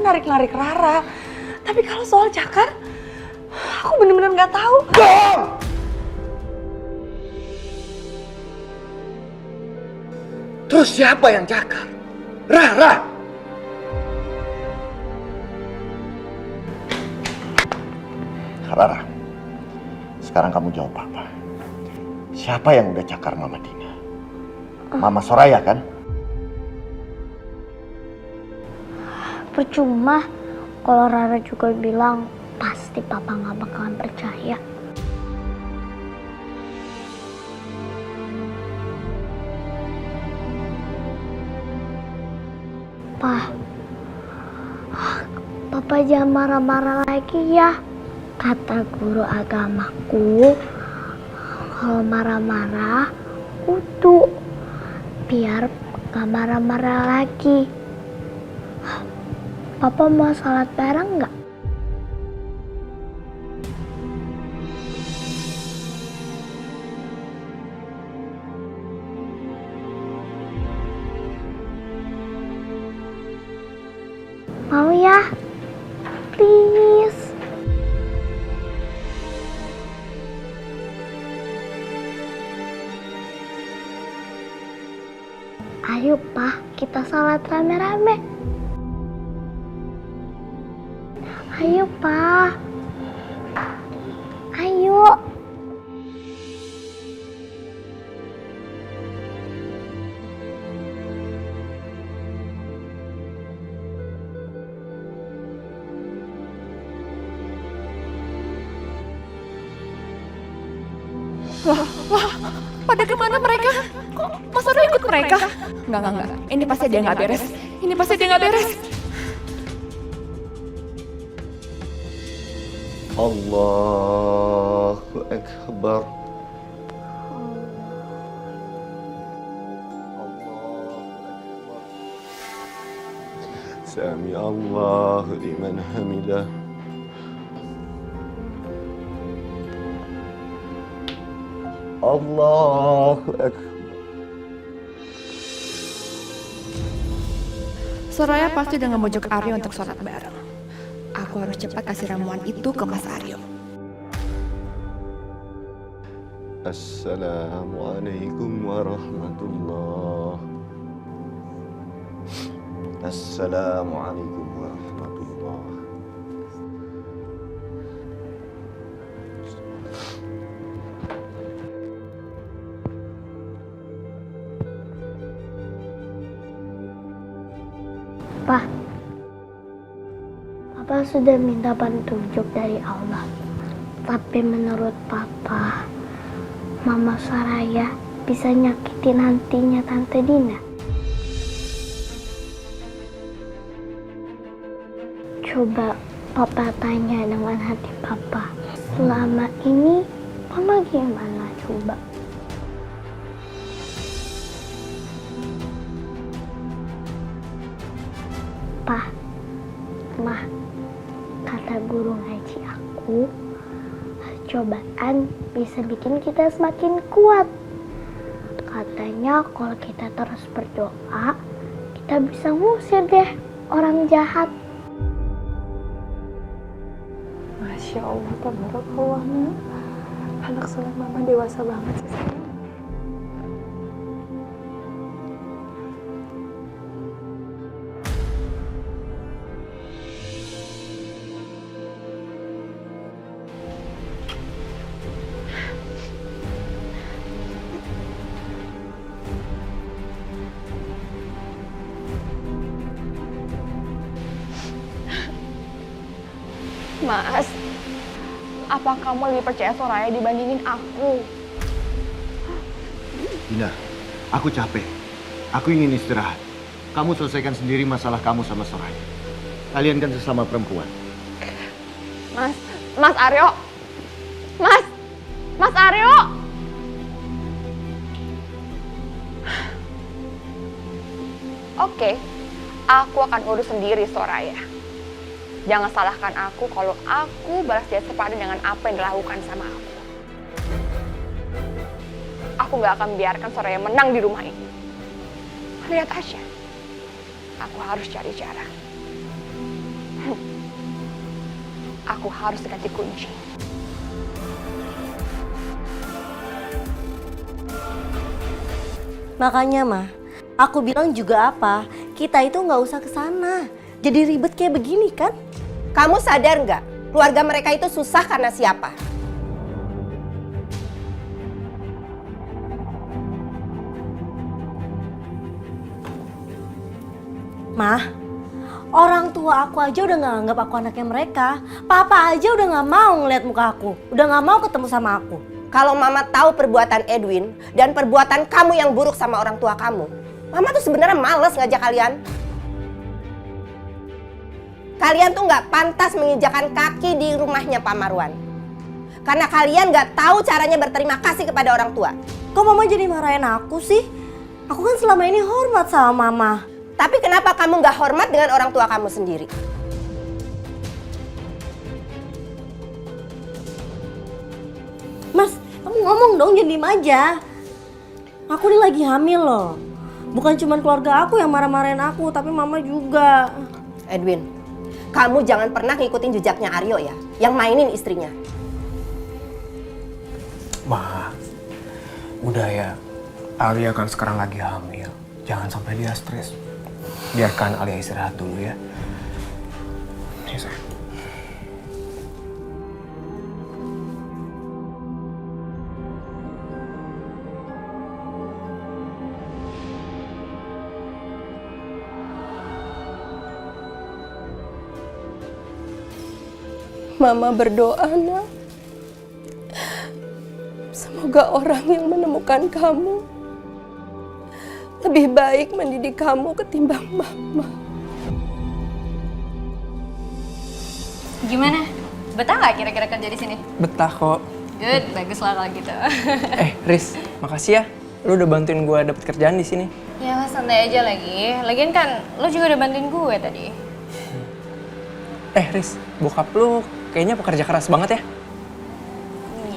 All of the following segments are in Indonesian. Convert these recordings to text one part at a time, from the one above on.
narik-narik Rara. Tapi kalau soal Cakar, aku bener-bener nggak tahu. Terus siapa yang Cakar? Rara! Rara, sekarang kamu jawab apa? Siapa yang udah cakar Mama Dina? Mama Soraya kan? Percuma kalau Rara juga bilang pasti papa nggak bakalan percaya. Papa jangan marah-marah lagi ya. Kata guru agamaku, kalau marah-marah kudu biar gak marah-marah lagi. Papa mau sholat bareng nggak? Mau ya? Please. Ayo, Pak, kita sholat rame-rame. Ayo, Pak. Ayo. Wah, pada kemana mereka? Kok Mas Aryo ikut mereka? Enggak. Ini pasti dia nggak beres. Ini pasti dia nggak beres. Allahu Akbar. Sami Allahu liman hamidah. Allahu Akbar. Soraya pasti udah ngemojok Aryo untuk sholat bareng. Aku harus cepat kasih ramuan itu ke Mas Aryo. Assalamualaikum warahmatullah. Assalamualaikum warahmatullah. Pak, Papa sudah minta petunjuk dari Allah. Tapi menurut Papa, Mama Soraya bisa nyakitin hatinya Tante Dina. Coba Papa tanya dengan hati Papa. Selama ini, Mama gimana coba? Pak, Ma, kata guru ngaji aku, cobaan bisa bikin kita semakin kuat. Katanya kalau kita terus berdoa, kita bisa ngusir deh orang jahat. Masya Allah, tabarakallah, Nak. Anak soleh Mama dewasa banget sih sayang. Mas, apa kamu lebih percaya Soraya dibandingin aku? Dina, aku capek. Aku ingin istirahat. Kamu selesaikan sendiri masalah kamu sama Soraya. Kalian kan sesama perempuan. Mas Aryo. Mas Aryo. Oke, aku akan urus sendiri Soraya. Jangan salahkan aku kalau aku balas jasa sepadan dengan apa yang dilakukan sama aku. Aku gak akan biarkan Soraya menang di rumah ini. Lihat aja, aku harus cari cara. aku harus diganti kunci. Makanya mah, aku bilang juga apa, kita itu nggak usah ke sana. Jadi ribet kayak begini kan? Kamu sadar nggak? Keluarga mereka itu susah karena siapa? Mah, orang tua aku aja udah nggak anggap aku anaknya mereka. Papa aja udah nggak mau ngeliat muka aku, udah nggak mau ketemu sama aku. Kalau Mama tahu perbuatan Edwin dan perbuatan kamu yang buruk sama orang tua kamu, Mama tuh sebenarnya males ngajak kalian. Kalian tuh nggak pantas menginjakan kaki di rumahnya Pak Marwan. Karena kalian nggak tahu caranya berterima kasih kepada orang tua. Kok mama jadi marahin aku sih? Aku kan selama ini hormat sama mama. Tapi kenapa kamu nggak hormat dengan orang tua kamu sendiri? Mas, kamu ngomong dong, jangan diem aja. Aku ini lagi hamil loh. Bukan cuma keluarga aku yang marah-marahin aku, tapi mama juga. Edwin, kamu jangan pernah ngikutin jejaknya Aryo ya, yang mainin istrinya. Ma, udah ya. Alia kan sekarang lagi hamil. Jangan sampai dia stres. Biarkan Alia istirahat dulu ya. Nih, sayang. Mama berdoa, nak. Semoga orang yang menemukan kamu lebih baik mendidik kamu ketimbang Mama. Gimana? Betah nggak kira-kira kerja di sini? Betah kok. Good, bagus lah kalau gitu. Riz, makasih ya. Lu udah bantuin gue dapet kerjaan di sini. Ya santai aja lagi. Lagian kan lu juga udah bantuin gue tadi. Riz, bokap lu kayaknya pekerja keras banget ya.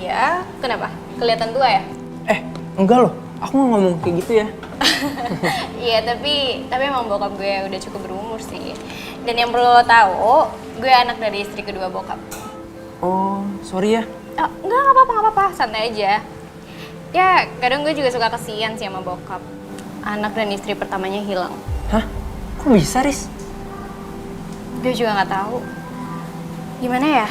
Iya, kenapa? Kelihatan tua ya? Enggak loh. Aku nggak ngomong kayak gitu ya. Iya, tapi emang bokap gue udah cukup berumur sih. Dan yang perlu lo tahu, gue anak dari istri kedua bokap. Oh, sorry ya. Oh, nggak apa-apa, santai aja. Ya, kadang gue juga suka kesian sih sama bokap. Anak dan istri pertamanya hilang. Hah? Kok bisa, Riz? Gue juga nggak tahu. Gimana ya?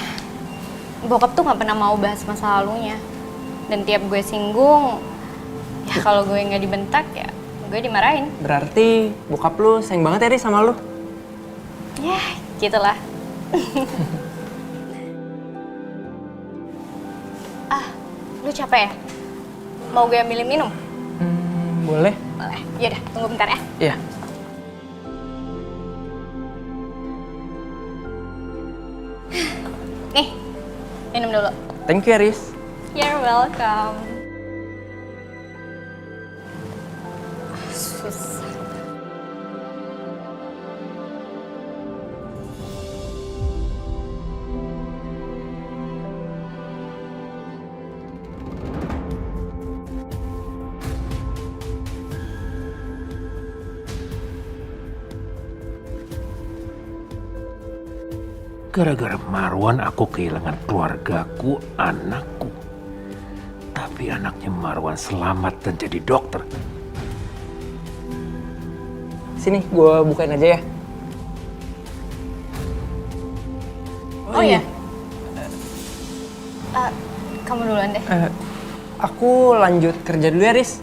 Bokap tuh nggak pernah mau bahas masa lalunya. Dan tiap gue singgung, ya kalau gue nggak dibentak ya gue dimarahin. Berarti bokap lu sayang banget ya Riz sama lu? Ya, gitulah. Lu capek ya? Mau gue ambilin minum? Boleh. Boleh. Yaudah, tunggu bentar ya. Iya. Nih, minum dulu. Thank you ya Riz. You're welcome. Susah. Gara-gara Marwan aku kehilangan keluargaku, anakku. Tapi anaknya Marwan selamat dan jadi dokter. Sini, gue bukain aja ya. Oh iya? Kamu duluan deh. Aku lanjut kerja dulu ya Riz.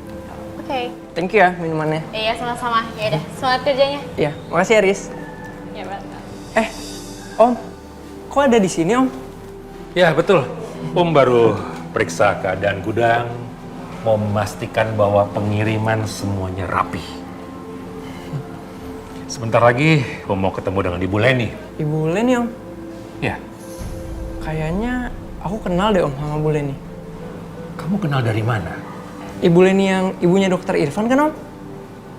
Oke. Thank you ya minumannya. Iya, sama-sama. Yaudah, semangat kerjanya. Iya, makasih ya Riz. Ya, welcome. Om, kok ada di sini Om? Ya betul, Om baru periksa keadaan gudang, mau memastikan bahwa pengiriman semuanya rapi. Sebentar lagi Om mau ketemu dengan Ibu Leni. Ibu Leni Om? Ya, Kayaknya aku kenal deh Om sama Bu Leni. kamu kenal dari mana? Ibu Leni yang ibunya dokter Irfan kan Om?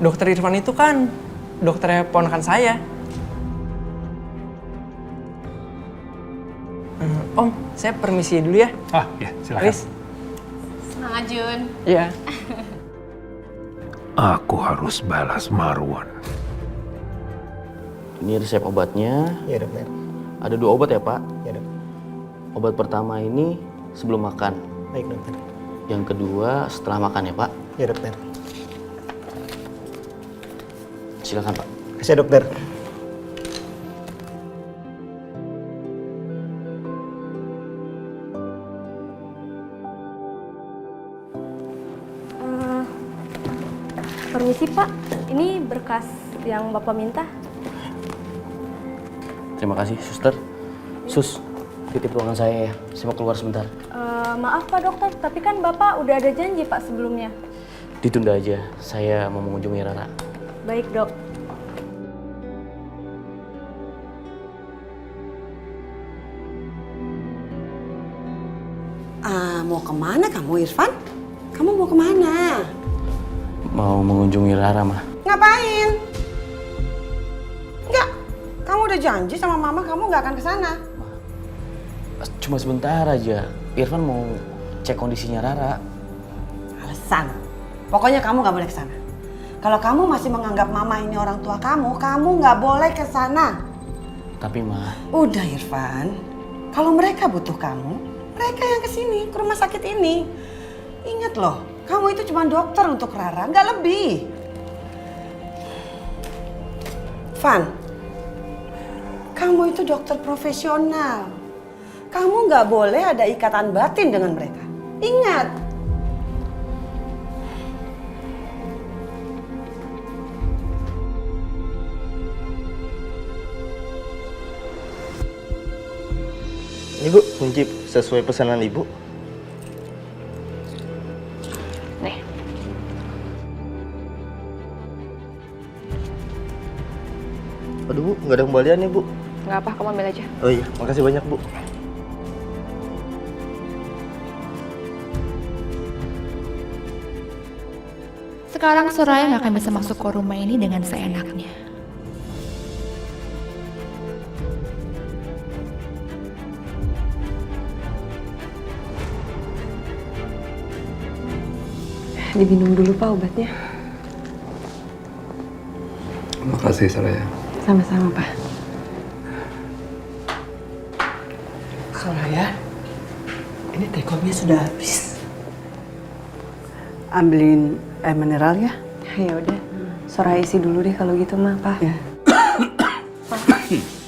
Dokter Irfan itu kan dokternya ponakan saya. Om, saya permisi dulu ya. Ya silakan. Riz. Semangat Jun. Iya. Aku harus balas Marwan. Ini resep obatnya. Iya dok. Ada 2 obat ya Pak? Iya dok. Obat pertama ini sebelum makan. Baik dokter. Yang kedua setelah makan ya Pak. Ya dokter. Silakan Pak. Kasih ya, dokter. Permisi Pak, ini berkas yang Bapak minta. Terima kasih suster. Sus, titip ruangan saya ya. Saya mau keluar sebentar. Maaf Pak Dokter, tapi kan Bapak udah ada janji Pak sebelumnya. Ditunda aja. Saya mau mengunjungi Rara. Baik Dok. Mau kemana kamu Irfan? Kamu mau kemana? Mau mengunjungi Rara, Mah. Ngapain? Enggak, kamu udah janji sama mama kamu nggak akan ke sana. Cuma sebentar aja. Irfan mau cek kondisinya Rara. Alasan. Pokoknya kamu nggak boleh ke sana. Kalau kamu masih menganggap mama ini orang tua kamu nggak boleh ke sana. Tapi, Mah. Udah Irfan, kalau mereka butuh kamu, mereka yang kesini ke rumah sakit ini. Ingat loh, kamu itu cuma dokter untuk Rara, nggak lebih. Van, kamu itu dokter profesional. Kamu nggak boleh ada ikatan batin dengan mereka. Ingat. Ini Bu, kunci sesuai pesanan Ibu. Nih. Aduh Bu, nggak ada kembalian ya Bu? Nggak apa, kamu ambil aja. Oh iya, makasih banyak Bu. Sekarang Soraya nggak akan bisa masuk ke rumah ini dengan seenaknya. Diminum dulu Pak obatnya. Makasih Soraya. Sama-sama Pak. Soraya, ini teh kopinya sudah habis. Ambilin air mineral ya? Ya udah, Soraya isi dulu deh kalau gitu mah Pak. Ya.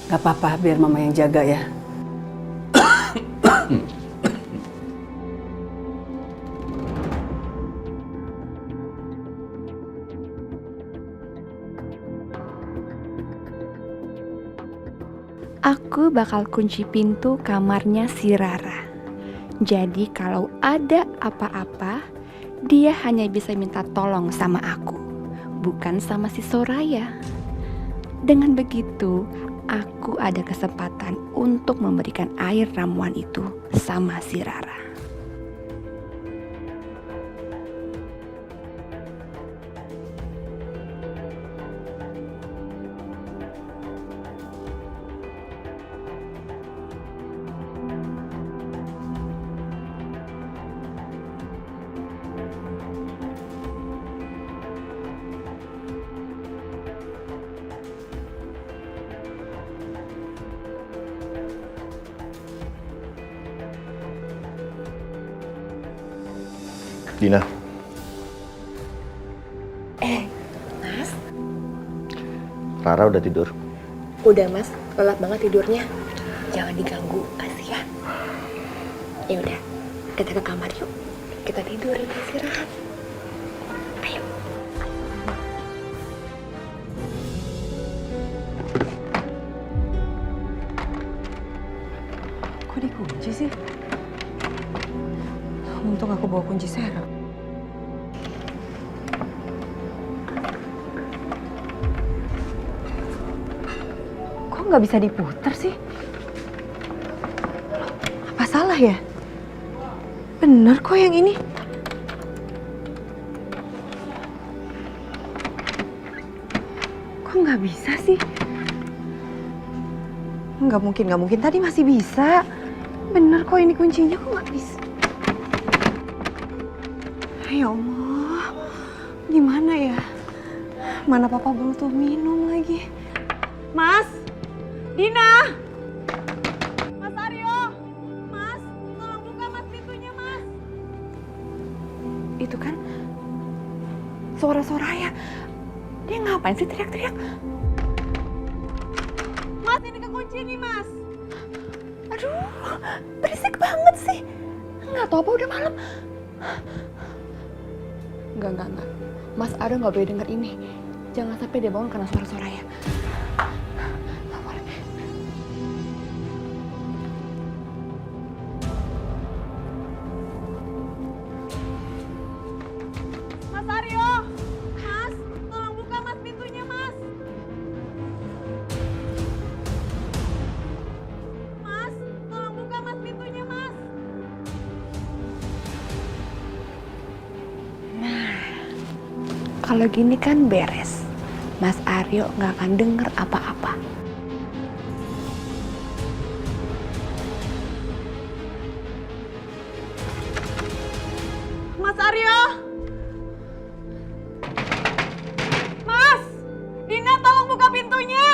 Gak apa-apa, biar mama yang jaga ya. Aku bakal kunci pintu kamarnya si Rara. Jadi kalau ada apa-apa, dia hanya bisa minta tolong sama aku, bukan sama si Soraya. Dengan begitu, aku ada kesempatan untuk memberikan air ramuan itu sama si Rara. Dina. Mas? Rara udah tidur. Udah Mas, lelap banget tidurnya. Jangan diganggu, kasihan. Ya udah, kita ke kamar yuk. Kita tidurin, istirahat. Ayo. Kok dikunci sih? Untung aku bawa kunci serep. Kok nggak bisa diputar sih? Loh, apa salah ya? Bener kok yang ini. Kok nggak bisa sih? Nggak mungkin. Tadi masih bisa. Bener kok ini kuncinya, kok nggak bisa? Ya Allah, gimana ya? Mana papa butuh minum lagi. Mas, Dina, Mas Aryo, Mas. Itu kan suara Soraya. Dia ngapain sih teriak-teriak? Mas, ini kekunci nih, Mas. Aduh, berisik banget sih. Nggak tahu apa udah malam. Enggak. Mas Aryo nggak boleh denger ini. Jangan sampai dia bangun karena suara Soraya. Nggak boleh. Mas Aryo! Mas, tolong buka Mas pintunya, Mas. Mas, tolong buka Mas pintunya, Mas. Kalau gini kan beres. Mas Aryo nggak akan denger apa-apa. Mas Aryo! Mas! Dina, tolong buka pintunya!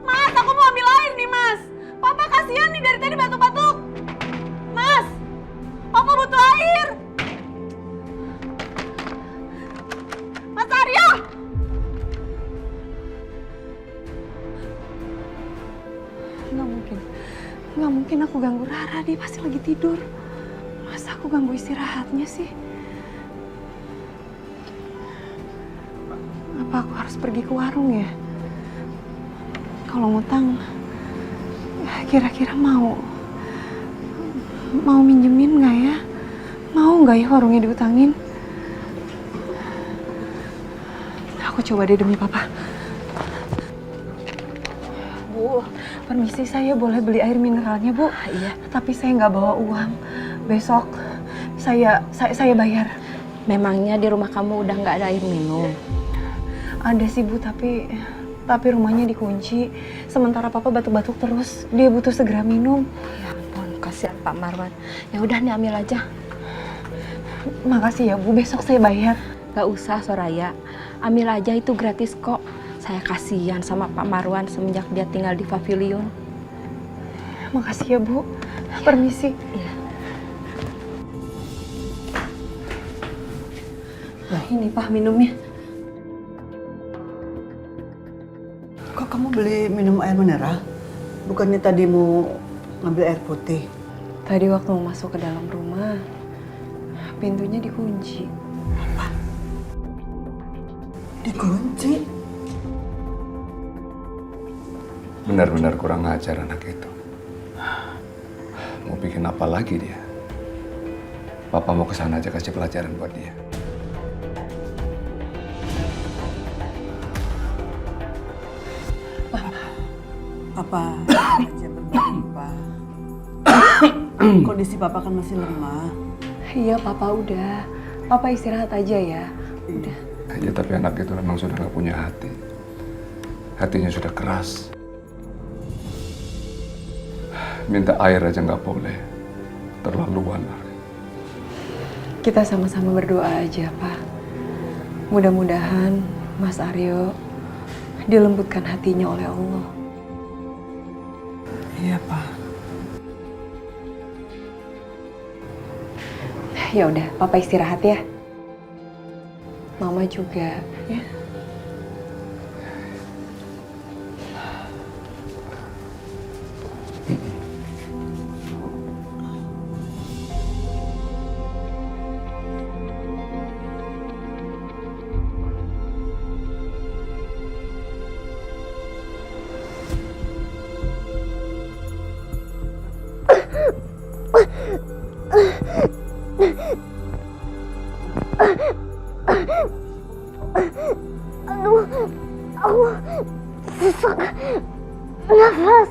Mas, aku mau ambil air nih, Mas. Papa kasihan nih dari tadi batuk-batuk. Mas! Papa butuh air! Mas Aryo! Nggak mungkin aku ganggu Rara, dia pasti lagi tidur. Masa aku ganggu istirahatnya sih? Apa aku harus pergi ke warung ya? Kalau ngutang, kira-kira mau minjemin nggak ya? Mau nggak ya warungnya diutangin? Aku coba deh demi papa. Bu, permisi, saya boleh beli air mineralnya, Bu? Iya. Tapi saya nggak bawa uang. Besok saya bayar. Memangnya di rumah kamu udah nggak ada air minum? Ada sih, Bu, tapi rumahnya dikunci. Sementara papa batuk-batuk terus. Dia butuh segera minum. Ya ampun, kasihan Pak Marwan. Ya udah nih, ambil aja. Makasih ya, Bu. Besok saya bayar. Gak usah, Soraya. Ambil aja, itu gratis kok. Saya kasihan sama Pak Marwan semenjak dia tinggal di pavilion. Makasih ya, Bu. Permisi. Iya. Nah, ini Pak minumnya. Kok kamu beli minum air mineral? Bukannya tadi mau ngambil air putih? Tadi waktu mau masuk ke dalam rumah, pintunya dikunci. Apa? Dikunci? Benar-benar kurang ajar anak itu. Mau bikin apa lagi dia? Papa mau kesana aja kasih pelajaran buat dia. Papa aja berbalik, Pak. Kondisi Papa kan masih lemah. Iya, Papa udah. Papa istirahat aja ya. Udah. Ya tapi anak itu memang sudah gak punya hati. Hatinya sudah keras. Minta air aja nggak boleh. Terlaluan. Kita sama-sama berdoa aja, Pak. Mudah-mudahan Mas Aryo dilembutkan hatinya oleh Allah. Iya, Pak. Ya udah, Papa istirahat ya. Mama juga, ya. Aduh, aku sesak nafas.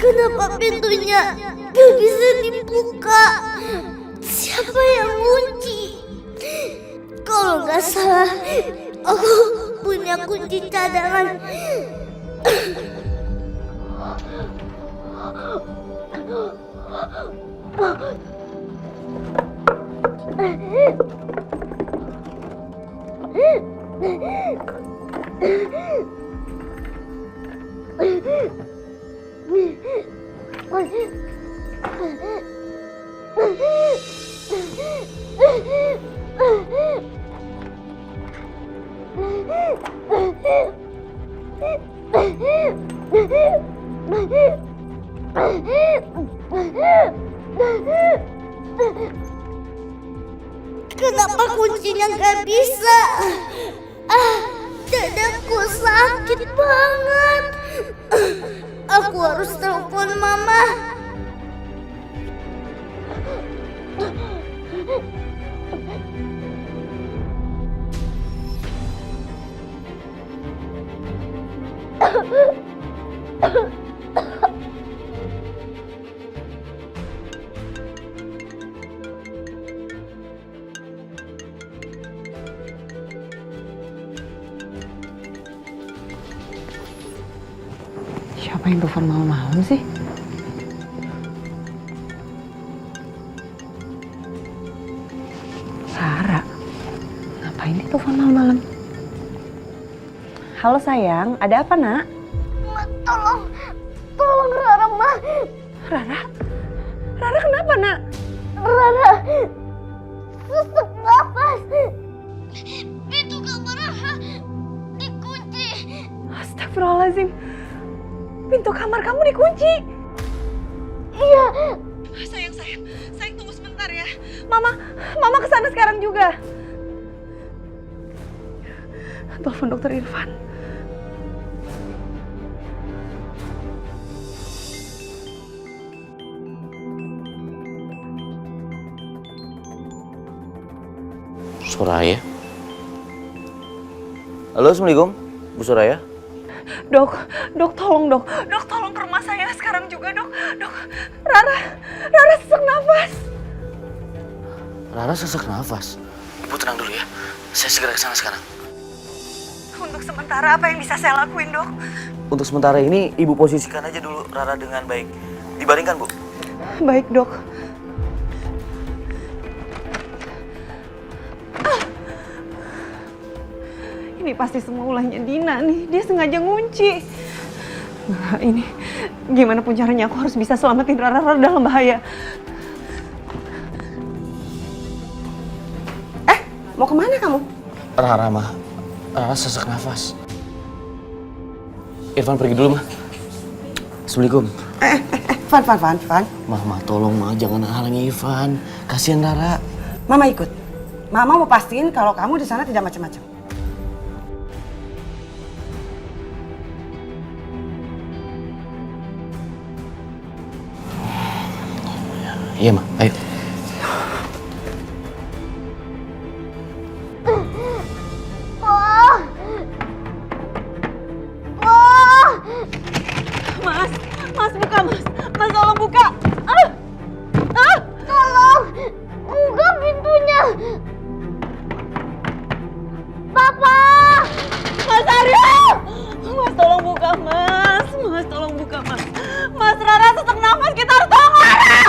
Kenapa pintunya gak bisa dibuka? Siapa yang kunci? Kalau nggak salah, aku punya kunci cadangan. Kenapa kuncinya nggak bisa? Dadaku sakit banget. Aku harus telepon mama. Siapa yang telepon malam-malam sih? Rara. Ngapain dia telepon malam-malam? Halo sayang, ada apa nak? Tolong Rara, Ma. Rara? Rara kenapa nak? Rara sesak nafas. Pintu kamar Rara dikunci. Astagfirullahaladzim. Pintu kamar kamu dikunci. Iya. Sayang, tunggu sebentar ya. Mama kesana sekarang juga. Telepon dokter Irfan. Soraya. Halo, Assalamualaikum, Bu Soraya. Dok, tolong dok. Dok, tolong ke rumah saya sekarang juga, dok. Rara sesak nafas. Rara sesak nafas. Ibu tenang dulu ya. Saya segera ke sana sekarang. Untuk sementara apa yang bisa saya lakuin, dok? Untuk sementara ini, Ibu posisikan aja dulu Rara dengan baik. Dibaringkan, Bu. Baik, dok. Ini pasti semua ulahnya Dina nih. Dia sengaja ngunci. Nah, ini gimana pun caranya aku harus bisa selamatin Rara dalam bahaya. Mau kemana kamu? Rara, Ma. Rara sesak nafas. Irfan pergi dulu, Ma. Assalamualaikum. Van. Ma, tolong, Ma. Jangan halangi Irfan. Kasihan Rara. Mama ikut. Mama mau pastiin kalau kamu di sana tidak macam-macam. Iya, Ma. Ayo. Mas, buka, Mas. Mas, tolong buka. Tolong buka pintunya. Papa! Mas Aryo! Mas, tolong buka, Mas. Mas, tolong buka, Mas. Mas, Rara sesak nafas. Kita harus tolong Rara!